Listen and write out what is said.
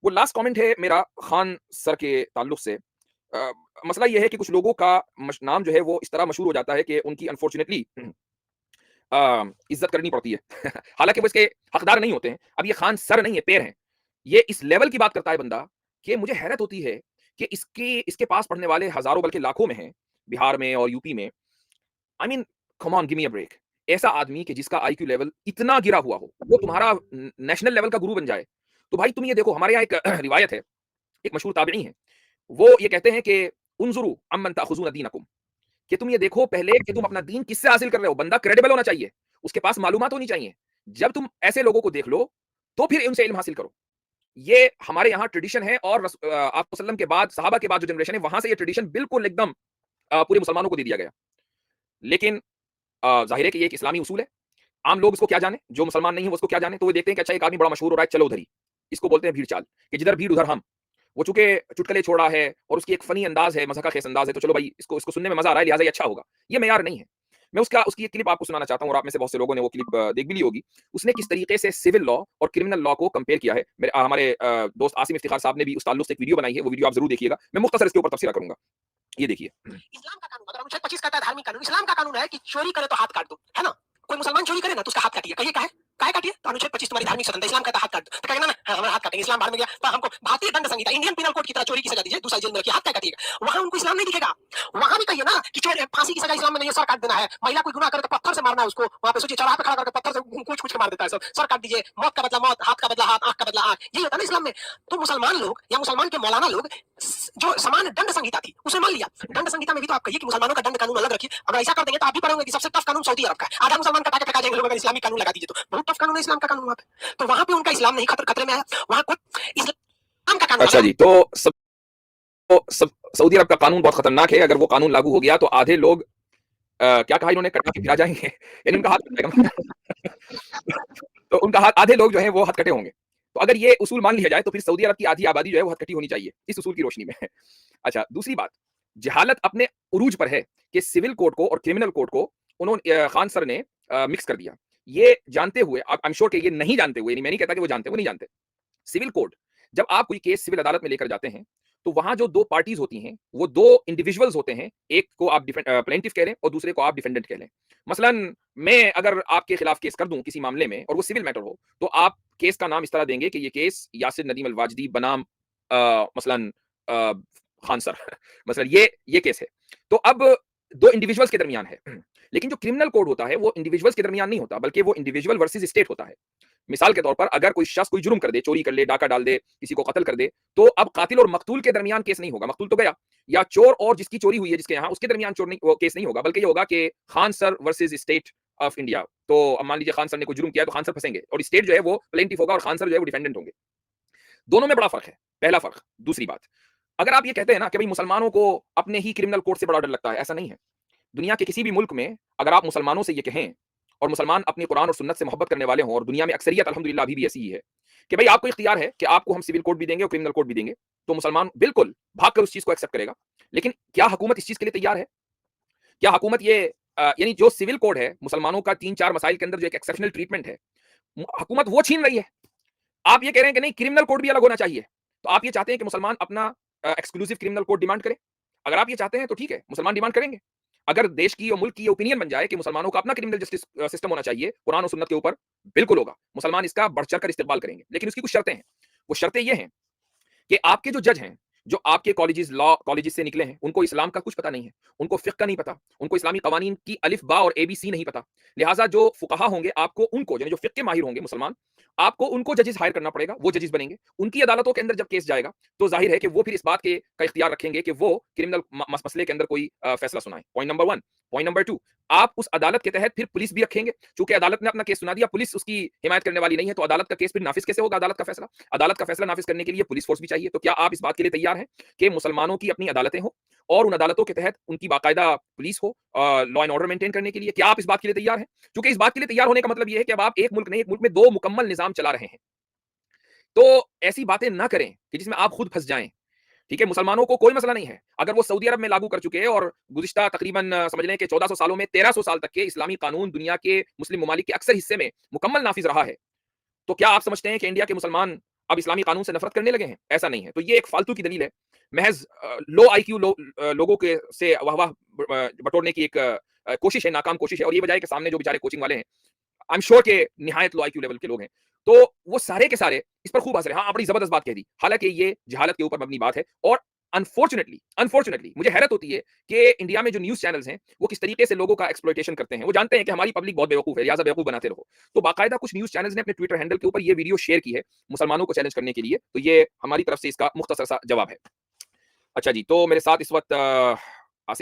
वो last comment है मेरा खान सर के ताल्लुक से। अ, मसला ये है कि कुछ लोगों का नाम जो है वो इस तरह मशहूर हो जाता है कि उनकी अनफॉर्चुनेटली इज्जत करनी पड़ती है। हालांकि वो इसके हकदार नहीं होते हैं। अब ये खान सर नहीं है, पैर हैं। ये इस लेवल की बात करता है बंदा कि मुझे हैरत होती है कि इसके पास पढ़ने वाले हजारों बल्कि लाखों में हैं, बिहार में और यूपी में। I mean, come on, give me a break. ऐसा आदमी कि जिसका आईक्यू लेवल इतना गिरा हुआ हो, वो तुम्हारा नेशनल लेवल का गुरु बन जाए। तो भाई तुम ये देखो, हमारे यहाँ एक रिवायत है, एक मशहूर ताबिई है। वो ये कहते हैं कि उन्जुरू अम्मन ताखुज़ून दीनकुम, कि तुम ये देखो पहले कि तुम अपना दीन किससे हासिल कर रहे हो। बंदा क्रेडिबल होना चाहिए, उसके पास मालूमात होनी चाहिए। जब तुम ऐसे लोगों को देख लो, तो फिर उनसे इल्म हासिल करो। ये हमारे यहाँ ट्रेडिशन है, और आप वसल्लम के बाद, सहाबा के बाद जो जनरेशन है, वहां से ये ट्रेडिशन बिल्कुल एकदम पूरे मुसलमानों को दे दिया गया। लेकिन जाहिर है कि ये एक इस्लामी उसूल है। आम लोग इसको क्या जाने, जो मुसलमान नहीं है वो उसको क्या जाने। तो वो देखते हैं कि अच्छा एक आदमी बड़ा मशहूर हो रहा है, चलो उधर ही। इसको बोलते हैं भीड़ चाल, कि जिधर भीड़ उधर हम। वो चूंकि चुटकुले छोड़ा है और उसकी एक फनी अंदाज है, मज़ाक़ खेस अंदाज है, तो चलो भाई इसको इसको सुनने में मजा आ रहा है, लिहाजा ये अच्छा होगा। ये मेयार नहीं है। मैं उसकी एक क्लिप आपको सुनाना चाहता हूँ, और आप में से बहुत से लोगों ने वो क्लिप देख भी ली होगी। उसने किस तरीके से सिविल लॉ और क्रिमिनल लॉ को कंपेयर किया है। हमारे दोस्त आसिम इफ्तिखार साहब ने भी उस ताल्लुक से एक वीडियो बनाई है, वो वीडियो आप जरूर देखिएगा। मैं मुख्तसर इसके ऊपर तफसीरा करूंगा। ये देखिए। इस्लाम का कानून, अगर अनुच्छेद 25 कहता है धार्मिक कानून, इस्लाम का कानून है कि चोरी करे तो हाथ काट दो, है ना। कोई मुसलमान चोरी करे ना तो उसका हाथ काटिए। कहिए क्या है, काहे काटिए? तो अनुच्छेद 25 तुम्हारी धार्मिक स्वतंत्रता, इस्लाम कहता है हाथ काट दो। तो कहेगा ना, हाँ, हमारा हाथ काटेंगे, इस्लाम बाहर में गया। तो हमको भारतीय दंड संहिता, इंडियन पिनल कोड की तरह चोरी की सजा दीजिए, दूसरा जेल में रखिए, हाथ काहे काटिएगा? वहां उनको इस्लाम नहीं दिखेगा। वहां भी कहिए ना कि चोरी, फांसी की सजा इस्लाम में नहीं है, सर काट देना है। महिला कोई गुनाह करे तो पत्थर से मारना है उसको। वहां पे सोचिए, चौराहे पे खड़ा करके पत्थर से कूच कूच के मार देता है, सर काट दीजिए। मौत का बदला मौत, हाथ का बदला हाथ, आंख का बदला आंख, यही होता है ना इस्लाम में। तो मुसलमान लोग या मुसलमान के मौलाना लोग जो समान दंड संहिता थी उसे मान लिया। दंड संहिता में भी तो आप कहिए कि मुसलमानों का दंड कानून अलग रखिए। अगर ऐसा कर देंगे तो आप भी पढ़ोगे कि सबसे टफ कानून सऊदी अरब का है। आधा मुसलमान कटा के फेंका जाएंगे लोग अगर इस्लामिक कानून लगा दीजिए तो। बहुत टफ कानून है इस्लाम का कानून वहां पे। तो वहां पे उनका इस्लाम नहीं खतरे में आया, वहां को इस्लाम का कानून। अच्छा जी, तो सऊदी अरब का कानून बहुत खतरनाक है। अगर वो कानून लागू हो गया तो आधे लोग क्या कहा इन्होंने, कटा के फिरा जाएंगे। यानी उनका हाथ कट जाएगा। तो उनका हाथ, आधे लोग जो है वो हथकटे होंगे। तो अगर ये उसूल मान लिया जाए तो फिर सऊदी अरब की आधी आबादी जो है वो हथकटी होनी चाहिए, इस उसूल की रोशनी में। अच्छा, दूसरी बात, जहालत अपने उरूज पर है कि सिविल कोड को और क्रिमिनल कोड को उन्होंने खान सर ने मिक्स कर दिया। ये जानते हुए, आई एम श्योर कि ये नहीं जानते हुए, मैं नहीं कहता कि वो जानते, वो नहीं जानते। सिविल कोड, जब आप कोई केस सिविल अदालत में लेकर जाते हैं, तो वहां जो दो पार्टीज होती हैं वो दो इंडिविजुअल्स होते हैं। एक को आप प्लेंटिफ कह लें और दूसरे को आप डिफेंडेंट कह लें। मसलन मैं अगर आपके खिलाफ केस कर दूं किसी मामले में और वो सिविल मैटर हो, तो आप केस का नाम इस तरह देंगे कि ये केस यासिर नदीम अल वाजदी बनाम मसलन खान सर। मसलन ये केस है। तो अब दो इंडिविजुअल्स के दरमियान है। लेकिन जो क्रिमिनल कोड होता है वो इंडिविजुअल्स के दरमियान नहीं होता, बल्कि वो इंडिविजुअल वर्सेस स्टेट होता है। मिसाल के तौर पर अगर कोई शख्स कोई जुर्म कर दे, चोरी कर ले, डाका डाल दे, किसी को कत्ल कर दे, तो अब कातिल और मकतूल के दरमियान केस नहीं होगा, मकतूल तो गया। या चोर और जिसकी चोरी हुई है जिसके यहाँ, उसके दरमियान चोर नहीं, वो केस नहीं होगा, बल्कि ये होगा कि Khan sir versus state of India. तो अब मान लीजिए खान सर ने कोई जुर्म किया तो खान सर फंसेंगे, और स्टेट जो है वो प्लेंटिफ होगा और खान सर जो है वो डिफेंडेंट होंगे। दोनों में बड़ा फर्क है, पहला फर्क। दूसरी बात, अगर आप ये कहते हैं ना कि भाई मुसलमानों को अपने ही क्रिमिनल कोड से बड़ा डर लगता है, ऐसा नहीं है। दुनिया के किसी भी मुल्क में अगर आप मुसलमानों से ये कहें, और मुसलमान अपने कुरान और सुन्नत से मोहब्बत करने वाले हों, और दुनिया में अक्सरियत अल्हम्दुलिल्लाह अभी भी ऐसी ही है कि भाई आपको इख्तियार है कि आपको हम सिविल कोड भी देंगे और क्रिमिनल कोड भी देंगे, तो मुसलमान बिल्कुल भागकर उस चीज को एक्सेप्ट करेगा। लेकिन क्या हुकूमत इस चीज के लिए तैयार है? क्या हुकूमत ये यानी जो सिविल कोड है मुसलमानों का 3-4 मसाइल के अंदर जो एक एक्सेप्शनल ट्रीटमेंट है, हुकूमत वो छीन रही है। आप ये कह रहे हैं कि नहीं क्रिमिनल कोड भी अलग होना चाहिए। तो आप ये चाहते हैं कि मुसलमान अपना एक्सक्लूसिव क्रिमिनल कोड डिमांड करें। अगर आप ये चाहते हैं तो ठीक है, मुसलमान डिमांड करेंगे। अगर देश की और मुल्क की ओपिनियन बन जाए कि मुसलमानों का अपना क्रिमिनल जस्टिस सिस्टम होना चाहिए कुरान और सुन्नत के ऊपर, बिल्कुल होगा, मुसलमान इसका बढ़ चढ़ कर इस्तेमाल करेंगे। लेकिन उसकी कुछ शर्तें हैं। वो शर्तें ये हैं कि आपके जो जज हैं, जो आपके कॉलेजेस, लॉ कॉलेजेस से निकले हैं, उनको इस्लाम का कुछ पता नहीं है, उनको फिक्ह का नहीं पता, उनको इस्लामी कवानीन की अलिफ बा और एबीसी नहीं पता। लिहाजा जो फुकहा होंगे, आपको उनको, यानी जो फिक्ह के माहिर होंगे मुसलमान, आपको उनको जजेस हायर करना पड़ेगा। वो जजेस बनेंगे, उनकी अदालतों के अंदर जब केस जाएगा तो जाहिर है कि वो फिर इस बात के का इख्तियार रखेंगे कि वो क्रिमिनल मसले के अंदर कोई फैसला सुनाए। Point number 1। पॉइंट नंबर 2, आप उस अदालत के तहत फिर पुलिस भी रखेंगे। चूंकि अदालत ने अपना केस सुना दिया, पुलिस उसकी हिमायत करने वाली नहीं है, तो अदालत का केस फिर नाफिज कैसे होगा? अदालत का फैसला, अदालत का फैसला नाफिज करने के लिए पुलिस फोर्स भी चाहिए। तो क्या आप इस बात के लिए तैयार हैं कि मुसलमानों की अपनी अदालतें हो और उन अदालतों के तहत उनकी बाकायदा पुलिस हो लॉ एंड ऑर्डर मेंटेन करने के लिए? क्या आप इस बात के लिए तैयार हैं? क्योंकि इस बात के लिए तैयार होने का मतलब यह है कि अब आप एक मुल्क नहीं, एक मुल्क में दो मुकम्मल निजाम चला रहे हैं। तो ऐसी बातें ना करें कि जिसमें आप खुद फंस जाएं। ठीक है, मुसलमानों को कोई मसला नहीं है अगर वो सऊदी अरब में लागू कर चुके हैं और गुज़िश्ता तकरीबन समझ लें कि 1400 सालों में 1300 साल तक के इस्लामी कानून दुनिया के मुस्लिम ममालिक के अक्सर हिस्से में मुकम्मल नाफिज रहा है। तो क्या आप समझते हैं कि इंडिया के मुसलमान अब इस्लामी कानून से नफ़रत करने लगे हैं, ऐसा नहीं है। तो ये एक फालतू की दलील है। महज़ लो आईक्यू लोगों के से वाह-वाह बटोरने की एक कोशिश है, नाकाम कोशिश है और ये बजाय के सामने जो बेचारे कोचिंग वाले हैं, आई एम श्योर के निहायत लो आईक्यू लेवल के लोग हैं। तो वो सारे के सारे इस पर खूब हँस रहे हैं। हाँ, बड़ी ज़बरदस्त बात कह दी। हालाँकि ये जहालत के ऊपर मबनी बात है और अनफॉर्च्यूनेटली मुझे हैरत होती है कि इंडिया में जो न्यूज़ चैनल्स हैं, वो किस तरीके से लोगों का एक्सप्लॉइटेशन करते हैं। वो जानते हैं कि हमारी पब्लिक बहुत बेवकूफ़ है, लिहाज़ा बेवकूफ़ बनाते रहो। तो बाकायदा कुछ न्यूज़ चैनल्स ने अपने ट्विटर हैंडल के ऊपर ये वीडियो शेयर की है, मुसलमानों को चैलेंज करने के लिए। तो ये हमारी तरफ से इसका मुख्तसर सा जवाब है। अच्छा जी, तो मेरे साथ इस वक़्त